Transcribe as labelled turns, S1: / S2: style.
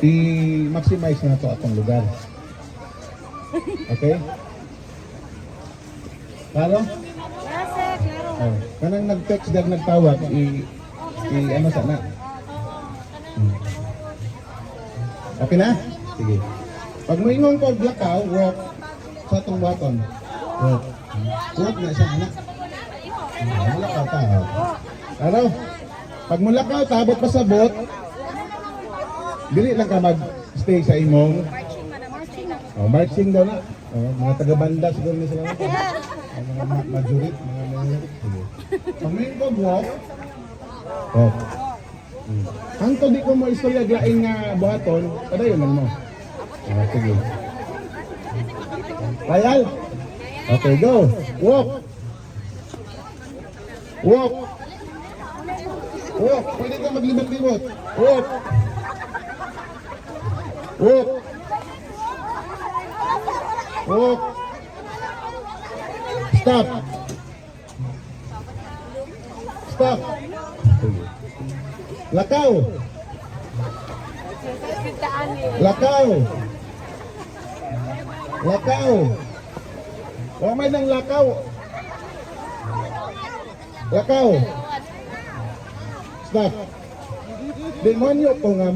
S1: i-maximize na to atong lugar. Okay? Klaro?
S2: Yes, sir, klaro.
S1: Oh, kanang nag-text dahil nagtawag, ano sana? Okay na? Sige. Pag mo ingong ko blackout, walk sa itong button. Walk. Walk na siya, anak. Mulakaw ta. Ano? Pag mulakaw, tabot pa sa bot, dili lang ka mag-stay sa imong. Oh, marching daw na. Oh, mga taga-banda siguro na sila. Mga majurit, mga majurit. Sige. Pag may ko walk, walk. Ang to di ko mo istorya glaing nga buhaton, padayon man mo. Sige. Kayal? Okay, go. Walk. Walk. Walk. Pwede ka maglibot-libot. Walk. Walk. Walk. Stop. Stop. Lakaw. Lakaw. Lakaw. Huwag may nang lakaw. Lakaw. Stop. Demonyo po nga mo.